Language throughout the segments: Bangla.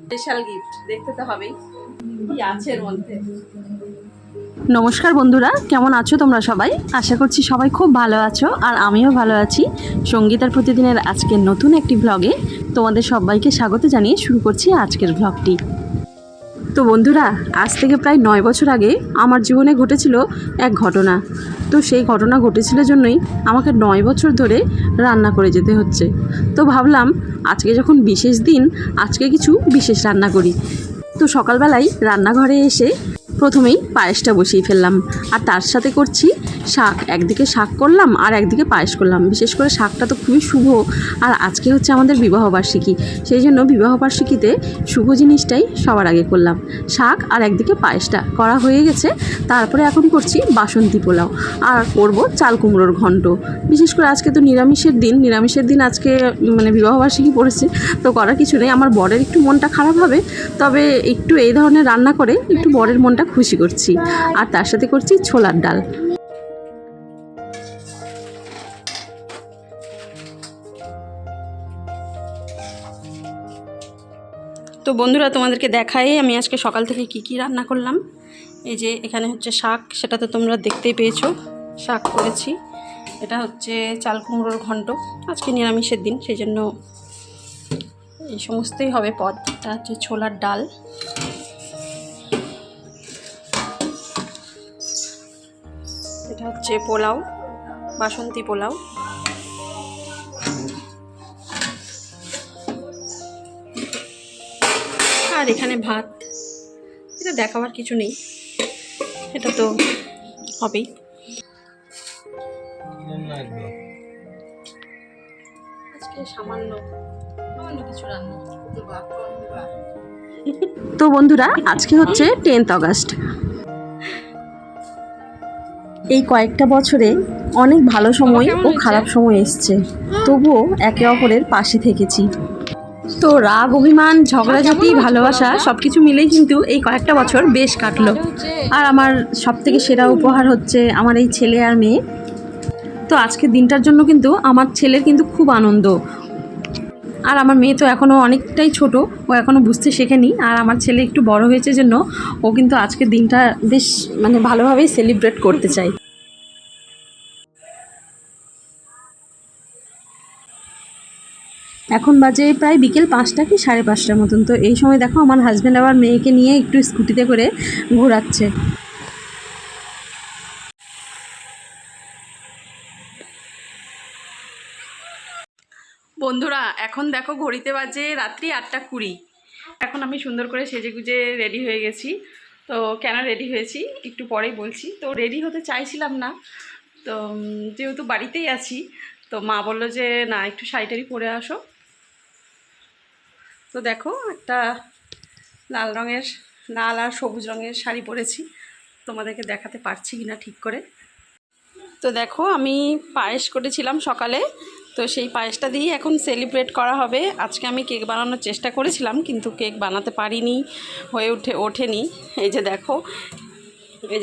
স্পেশাল গিফট দেখতে তো হবেই কি আছে এর মধ্যে। নমস্কার বন্ধুরা, কেমন আছো তোমরা সবাই? আশা করছি সবাই খুব ভালো আছো, আর আমিও ভালো আছি। সঙ্গীতার প্রতিদিনের আজকের নতুন একটি ভ্লগে তোমাদের সবাইকে স্বাগত জানিয়ে শুরু করছি আজকের ভ্লগটি। তো বন্ধুরা, আজ থেকে প্রায় 9 বছর আগে আমার জীবনে ঘটেছিল এক ঘটনা। তো সেই ঘটনা ঘটেছিল জন্যই আমাকে 9 বছর ধরে রান্না করে যেতে হচ্ছে। তো ভাবলাম আজকে যখন বিশেষ দিন, আজকে কিছু বিশেষ রান্না করি। তো সকালবেলায় রান্নাঘরে এসে প্রথমেই পায়েসটা বসিয়ে ফেললাম, আর তার সাথে করছি শাক। একদিকে শাক করলাম আর একদিকে পায়েস করলাম। বিশেষ করে শাকটা তো খুবই শুভ, আর আজকে হচ্ছে আমাদের বিবাহবার্ষিকী, সেই জন্য বিবাহবার্ষিকীতে শুভ জিনিসটাই সবার আগে করলাম। শাক আর একদিকে পায়েসটা করা হয়ে গেছে। তারপরে এখন করছি বাসন্তী পোলাও, আর করব চাল কুমড়োর ঘন্ট। বিশেষ করে আজকে তো নিরামিষের দিন আজকে, মানে বিবাহবার্ষিকী পড়েছে, তো করার কিছু নেই। আমার বরের একটু মনটা খারাপ হবে, তবে একটু এই ধরনের রান্না করে একটু বরের মনটা খুশি করছি। আর তার সাথে করছি ছোলার ডাল। তো বন্ধুরা, তোমাদেরকে দেখাই আমি আজকে সকাল থেকে কি রান্না করলাম। এই যে এখানে হচ্ছে শাক, সেটা তো তোমরা দেখতেই পেয়েছো, শাক করেছি। এটা হচ্ছে চাল কুমড়োর ঘন্ট, আজকে নিরামিষের দিন, সেই জন্য এই সমস্তই হবে পদ। এটা হচ্ছে ছোলার ডাল, এটা হচ্ছে পোলাও, বাসন্তী পোলাও, আর এখানে ভাত। এটা দেখাবার কিছু নেই, এটা তো হবেই। আজকে সামান্য কিছু রান্না। তো বন্ধুরা, আজকে হচ্ছে 10th অগাস্ট। এই কয়েকটা বছরে অনেক ভালো সময় ও খারাপ সময় এসছে, তবুও একে অপরের পাশে থেকেছি। তো রাগ, অভিমান, ঝগড়াঝাটি, ভালোবাসা সবকিছু মিলেই কিন্তু এই কয়েকটা বছর বেশ কাটলো। আর আমার সবথেকে সেরা উপহার হচ্ছে আমার এই ছেলে আর মেয়ে। তো আজকের দিনটার জন্য কিন্তু আমার ছেলের কিন্তু খুব আনন্দ। আর আমার মেয়ে তো এখনও অনেকটাই ছোট, ও এখনও বুঝতে শেখেনি। আর আমার ছেলে একটু বড় হয়েছে জন্য ও কিন্তু আজকের দিনটা বেশ ভালোভাবেই সেলিব্রেট করতে চায়। এখন বাজে প্রায় বিকেল 5টা কি 5:30টার মতন। তো এই সময় দেখো আমার হাজব্যান্ড আবার মেয়েকে নিয়ে একটু স্কুটিতে করে ঘোরাচ্ছে। বন্ধুরা, এখন দেখো ঘড়িতে বাজে রাত্রি 8:20। এখন আমি সুন্দর করে সেজেগুজে রেডি হয়ে গেছি। তো কেন রেডি হয়েছি একটু পরেই বলছি। তো রেডি হতে চাইছিলাম না, তো যেহেতু বাড়িতেই আছি, তো মা বললো যে না, একটু শাড়ি পরে আসো। তো দেখো একটা লাল আর সবুজ রঙের শাড়ি পরেছি, তোমাদেরকে দেখাতে পারছি কিনা ঠিক করে। তো দেখো আমি পায়েস করেছিলাম সকালে, তো সেই পায়েসটা দিয়েই এখন সেলিব্রেট করা হবে। আজকে আমি কেক বানানোর চেষ্টা করেছিলাম, কিন্তু কেক বানাতে পারিনি, ওঠেনি। এই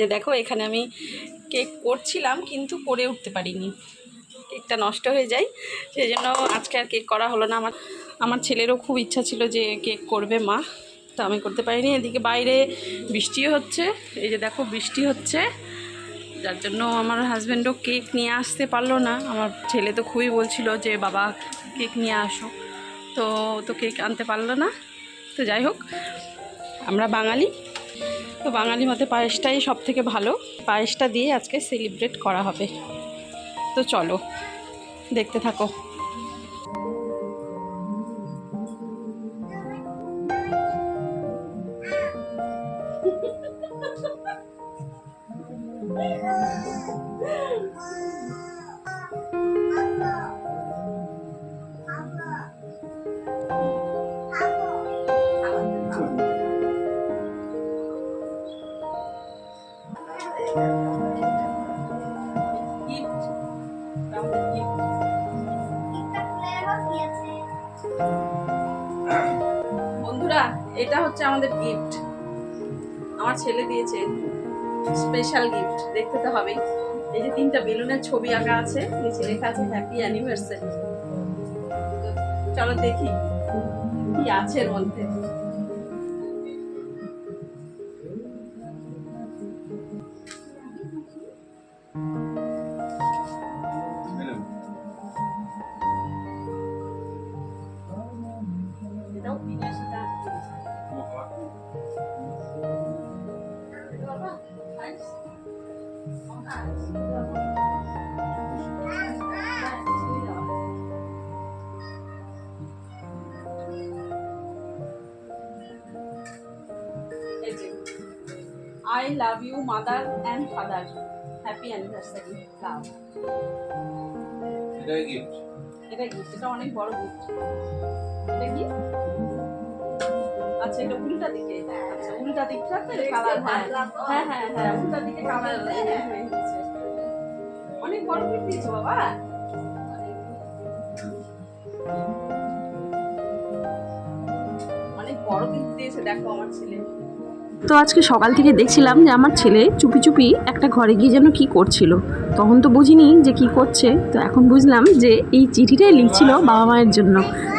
যে দেখো এখানে আমি কেক করছিলাম, কিন্তু করে উঠতে পারিনি, কেকটা নষ্ট হয়ে যায়, সেই জন্য আজকে আর কেক করা হলো না। আমার ছেলেরও খুব ইচ্ছা ছিল যে কেক করবে মা, তো আমি করতে পারিনি। এদিকে বাইরে বৃষ্টিও হচ্ছে, এই যে দেখো বৃষ্টি হচ্ছে, যার জন্য আমার হাজব্যান্ডও কেক নিয়ে আসতে পারলো না। আমার ছেলে তো খুবই বলছিল যে বাবা কেক নিয়ে আসো, তো কেক আনতে পারলো না। তো যাই হোক, আমরা বাঙালি, তো বাঙালি মতে পায়েসটাই সব থেকে ভালো। পায়েসটা দিয়ে আজকে সেলিব্রেট করা হবে। তো চলো দেখতে থাকো। বন্ধুরা, এটা হচ্ছে আমাদের গিফট, আমার ছেলে দিয়েছে, স্পেশাল গিফট দেখতে তো হবেই। এই যে 3টা বেলুনের ছবি আঁকা আছে, নিচে লেখা আছে হ্যাপি অ্যানিভার্সারি। চলো দেখি কি আছে এর মধ্যে? এটাও বিদেশিটা। বাবা, nice. I love you mother and father. Happy anniversary. Love. এটাই গিফট। এটা গিফট, এটা অনেক বড় গিফট। এটা কি? আচ্ছা এটা উল্টা দিকে। আচ্ছা উল্টা দিকটাতে কালার, হ্যাঁ হ্যাঁ হ্যাঁ হ্যাঁ উল্টা দিকে কালার হয়েছে। অনেক বড় গিফট দিয়েছো বাবা। অনেক বড় গিফট দিয়েছে দেখো আমার ছেলে। তো আজকে সকাল থেকে দেখছিলাম যে আমার ছেলে চুপি চুপি একটা ঘরে গিয়ে যেন কী করছিল। তখন তো বুঝিনি যে কি করছে, তো এখন বুঝলাম যে এই চিঠিটাই লিখছিল বাবা মায়ের জন্য,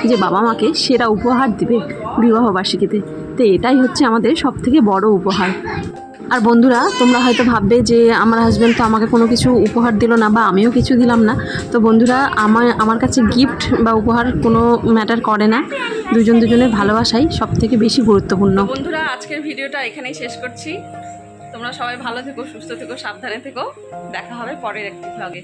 যে বাবা মাকে সেরা উপহার দিবে বিবাহবার্ষিকীতে। তো এটাই হচ্ছে আমাদের সবথেকে বড় উপহার। আর বন্ধুরা, তোমরা হয়তো ভাববে যে আমার হাজব্যান্ড তো আমাকে কোনো কিছু উপহার দিল না বা আমিও কিছু দিলাম না। তো বন্ধুরা, আমার কাছে গিফট বা উপহার কোনো ম্যাটার করে না, দুজনের ভালোবাসাই সবথেকে বেশি গুরুত্বপূর্ণ। বন্ধুরা, আজকের ভিডিওটা এখানেই শেষ করছি। তোমরা সবাই ভালো থেকো, সুস্থ থেকো, সাবধানে থেকো। দেখা হবে পরের একটি ব্লগে।